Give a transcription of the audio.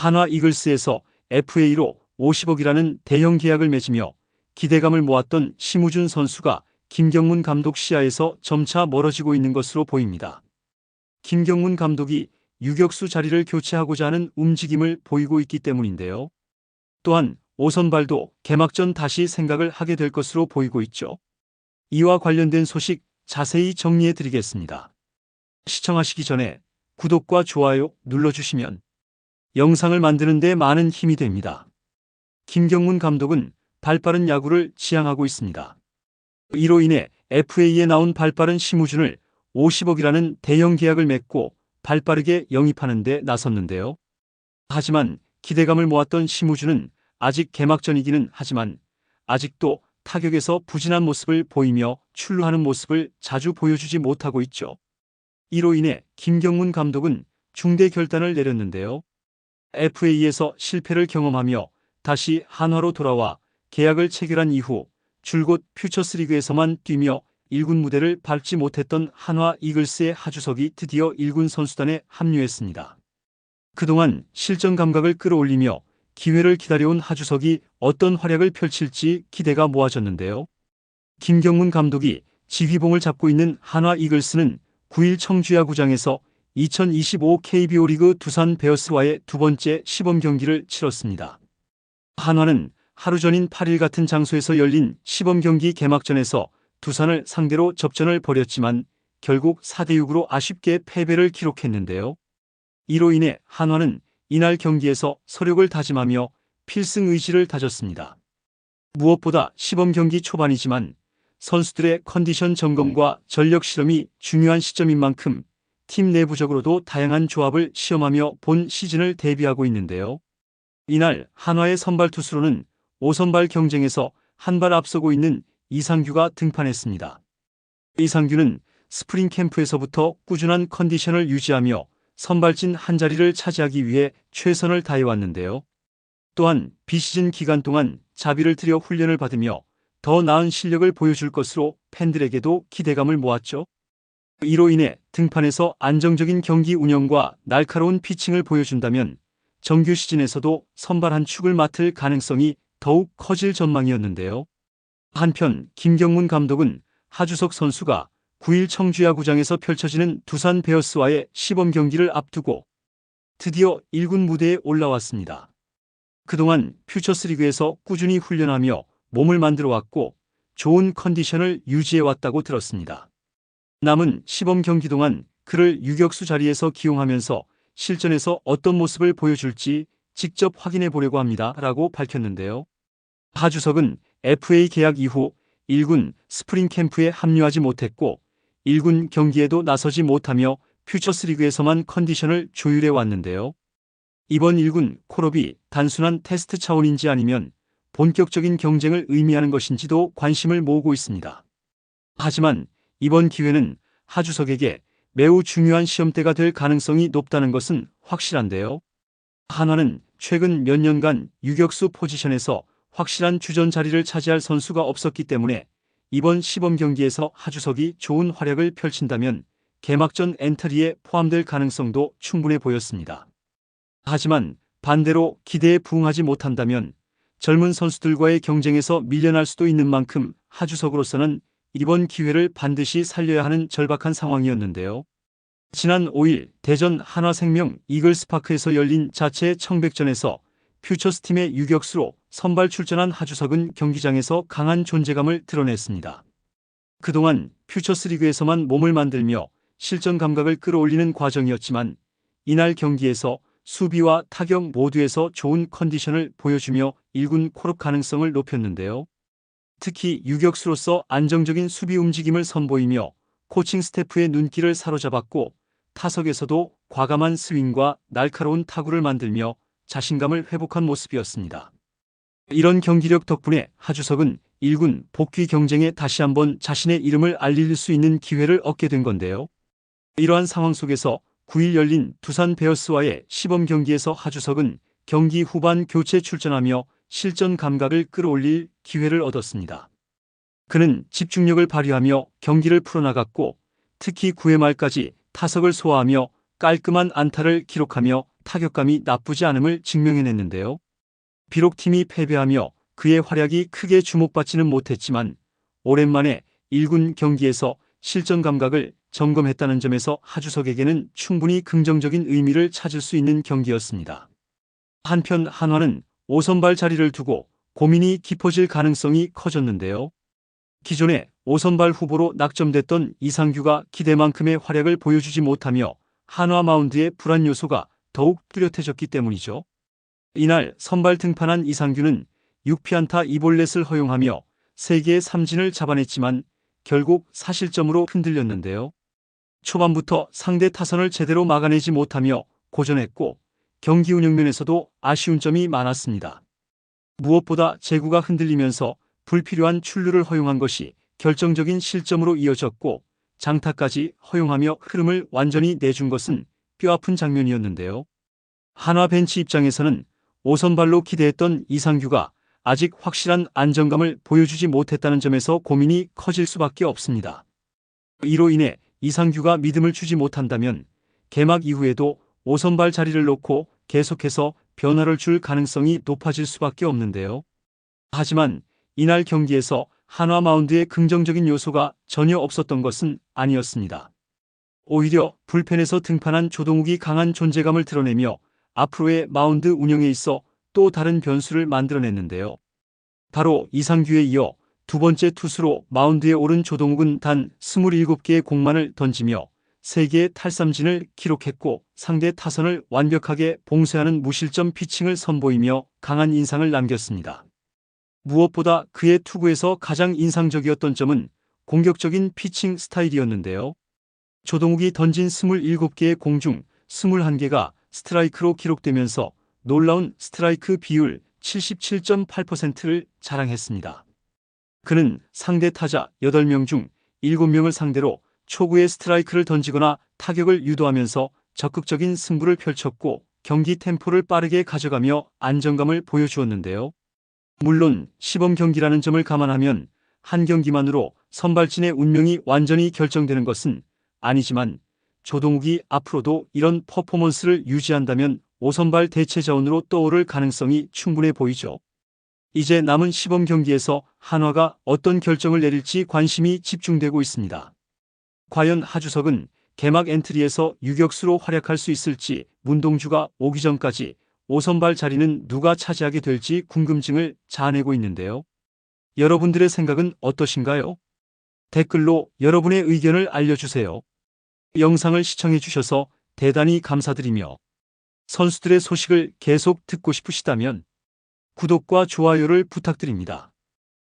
한화 이글스에서 FA로 50억이라는 대형 계약을 맺으며 기대감을 모았던 심우준 선수가 김경문 감독 시야에서 점차 멀어지고 있는 것으로 보입니다. 김경문 감독이 유격수 자리를 교체하고자 하는 움직임을 보이고 있기 때문인데요. 또한 오선발도 개막전 다시 생각을 하게 될 것으로 보이고 있죠. 이와 관련된 소식 자세히 정리해 드리겠습니다. 시청하시기 전에 구독과 좋아요 눌러주시면 영상을 만드는 데 많은 힘이 됩니다. 김경문 감독은 발빠른 야구를 지향하고 있습니다. 이로 인해 FA에 나온 발빠른 심우준을 50억이라는 대형 계약을 맺고 발빠르게 영입하는 데 나섰는데요. 하지만 기대감을 모았던 심우준은 아직 개막전이기는 하지만 아직도 타격에서 부진한 모습을 보이며 출루하는 모습을 자주 보여주지 못하고 있죠. 이로 인해 김경문 감독은 중대 결단을 내렸는데요. FA에서 실패를 경험하며 다시 한화로 돌아와 계약을 체결한 이후 줄곧 퓨처스리그에서만 뛰며 1군 무대를 밟지 못했던 한화 이글스의 하주석이 드디어 1군 선수단에 합류했습니다. 그동안 실전 감각을 끌어올리며 기회를 기다려온 하주석이 어떤 활약을 펼칠지 기대가 모아졌는데요. 김경문 감독이 지휘봉을 잡고 있는 한화 이글스는 9일 청주야구장에서 2025 KBO 리그 두산 베어스와의 두 번째 시범 경기를 치렀습니다. 한화는 하루 전인 8일 같은 장소에서 열린 시범 경기 개막전에서 두산을 상대로 접전을 벌였지만 결국 4대6으로 아쉽게 패배를 기록했는데요. 이로 인해 한화는 이날 경기에서 소력을 다짐하며 필승 의지를 다졌습니다. 무엇보다 시범 경기 초반이지만 선수들의 컨디션 점검과 전력 실험이 중요한 시점인 만큼 팀 내부적으로도 다양한 조합을 시험하며 본 시즌을 대비하고 있는데요. 이날 한화의 선발 투수로는 5선발 경쟁에서 한 발 앞서고 있는 이상규가 등판했습니다. 이상규는 스프링 캠프에서부터 꾸준한 컨디션을 유지하며 선발진 한 자리를 차지하기 위해 최선을 다해왔는데요. 또한 비시즌 기간 동안 자비를 들여 훈련을 받으며 더 나은 실력을 보여줄 것으로 팬들에게도 기대감을 모았죠. 이로 인해 등판에서 안정적인 경기 운영과 날카로운 피칭을 보여준다면 정규 시즌에서도 선발 한 축을 맡을 가능성이 더욱 커질 전망이었는데요. 한편 김경문 감독은 하주석 선수가 9일 청주야구장에서 펼쳐지는 두산 베어스와의 시범 경기를 앞두고 드디어 1군 무대에 올라왔습니다. 그동안 퓨처스리그에서 꾸준히 훈련하며 몸을 만들어왔고 좋은 컨디션을 유지해왔다고 들었습니다. 남은 시범 경기 동안 그를 유격수 자리에서 기용하면서 실전에서 어떤 모습을 보여줄지 직접 확인해 보려고 합니다. 라고 밝혔는데요. 하주석은 FA 계약 이후 1군 스프링 캠프에 합류하지 못했고 1군 경기에도 나서지 못하며 퓨처스리그에서만 컨디션을 조율해 왔는데요. 이번 1군 콜업이 단순한 테스트 차원인지 아니면 본격적인 경쟁을 의미하는 것인지도 관심을 모으고 있습니다. 하지만 이번 기회는 하주석에게 매우 중요한 시험대가 될 가능성이 높다는 것은 확실한데요. 한화는 최근 몇 년간 유격수 포지션에서 확실한 주전 자리를 차지할 선수가 없었기 때문에 이번 시범 경기에서 하주석이 좋은 활약을 펼친다면 개막전 엔트리에 포함될 가능성도 충분해 보였습니다. 하지만 반대로 기대에 부응하지 못한다면 젊은 선수들과의 경쟁에서 밀려날 수도 있는 만큼 하주석으로서는 이번 기회를 반드시 살려야 하는 절박한 상황이었는데요. 지난 5일 대전 한화생명 이글스파크에서 열린 자체 청백전에서 퓨처스팀의 유격수로 선발 출전한 하주석은 경기장에서 강한 존재감을 드러냈습니다. 그동안 퓨처스리그에서만 몸을 만들며 실전 감각을 끌어올리는 과정이었지만 이날 경기에서 수비와 타격 모두에서 좋은 컨디션을 보여주며 1군 콜업 가능성을 높였는데요. 특히 유격수로서 안정적인 수비 움직임을 선보이며 코칭 스태프의 눈길을 사로잡았고 타석에서도 과감한 스윙과 날카로운 타구를 만들며 자신감을 회복한 모습이었습니다. 이런 경기력 덕분에 하주석은 1군 복귀 경쟁에 다시 한번 자신의 이름을 알릴 수 있는 기회를 얻게 된 건데요. 이러한 상황 속에서 9일 열린 두산 베어스와의 시범 경기에서 하주석은 경기 후반 교체 출전하며 실전 감각을 끌어올릴 기회를 얻었습니다. 그는 집중력을 발휘하며 경기를 풀어나갔고 특히 9회 말까지 타석을 소화하며 깔끔한 안타를 기록하며 타격감이 나쁘지 않음을 증명해냈는데요. 비록 팀이 패배하며 그의 활약이 크게 주목받지는 못했지만 오랜만에 1군 경기에서 실전 감각을 점검했다는 점에서 하주석에게는 충분히 긍정적인 의미를 찾을 수 있는 경기였습니다. 한편 한화는 5선발 자리를 두고 고민이 깊어질 가능성이 커졌는데요. 기존에 5선발 후보로 낙점됐던 이상규가 기대만큼의 활약을 보여주지 못하며 한화 마운드의 불안 요소가 더욱 뚜렷해졌기 때문이죠. 이날 선발 등판한 이상규는 6피안타 2볼넷을 허용하며 3개의 삼진을 잡아냈지만 결국 사실점으로 흔들렸는데요. 초반부터 상대 타선을 제대로 막아내지 못하며 고전했고 경기 운영 면에서도 아쉬운 점이 많았습니다. 무엇보다 제구가 흔들리면서 불필요한 출루를 허용한 것이 결정적인 실점으로 이어졌고 장타까지 허용하며 흐름을 완전히 내준 것은 뼈아픈 장면이었는데요. 한화 벤치 입장에서는 5선발로 기대했던 이상규가 아직 확실한 안정감을 보여주지 못했다는 점에서 고민이 커질 수밖에 없습니다. 이로 인해 이상규가 믿음을 주지 못한다면 개막 이후에도 5선발 자리를 놓고 계속해서 변화를 줄 가능성이 높아질 수밖에 없는데요. 하지만 이날 경기에서 한화 마운드에 긍정적인 요소가 전혀 없었던 것은 아니었습니다. 오히려 불펜에서 등판한 조동욱이 강한 존재감을 드러내며 앞으로의 마운드 운영에 있어 또 다른 변수를 만들어냈는데요. 바로 이상규에 이어 두 번째 투수로 마운드에 오른 조동욱은 단 27개의 공만을 던지며 3개의 탈삼진을 기록했고 상대 타선을 완벽하게 봉쇄하는 무실점 피칭을 선보이며 강한 인상을 남겼습니다. 무엇보다 그의 투구에서 가장 인상적이었던 점은 공격적인 피칭 스타일이었는데요. 조동욱이 던진 27개의 공 중 21개가 스트라이크로 기록되면서 놀라운 스트라이크 비율 77.8%를 자랑했습니다. 그는 상대 타자 8명 중 7명을 상대로 초구의 스트라이크를 던지거나 타격을 유도하면서 적극적인 승부를 펼쳤고 경기 템포를 빠르게 가져가며 안정감을 보여주었는데요. 물론 시범 경기라는 점을 감안하면 한 경기만으로 선발진의 운명이 완전히 결정되는 것은 아니지만 조동욱이 앞으로도 이런 퍼포먼스를 유지한다면 5선발 대체 자원으로 떠오를 가능성이 충분해 보이죠. 이제 남은 시범 경기에서 한화가 어떤 결정을 내릴지 관심이 집중되고 있습니다. 과연 하주석은 개막 엔트리에서 유격수로 활약할 수 있을지, 문동주가 오기 전까지 5선발 자리는 누가 차지하게 될지 궁금증을 자아내고 있는데요. 여러분들의 생각은 어떠신가요? 댓글로 여러분의 의견을 알려주세요. 영상을 시청해주셔서 대단히 감사드리며 선수들의 소식을 계속 듣고 싶으시다면 구독과 좋아요를 부탁드립니다.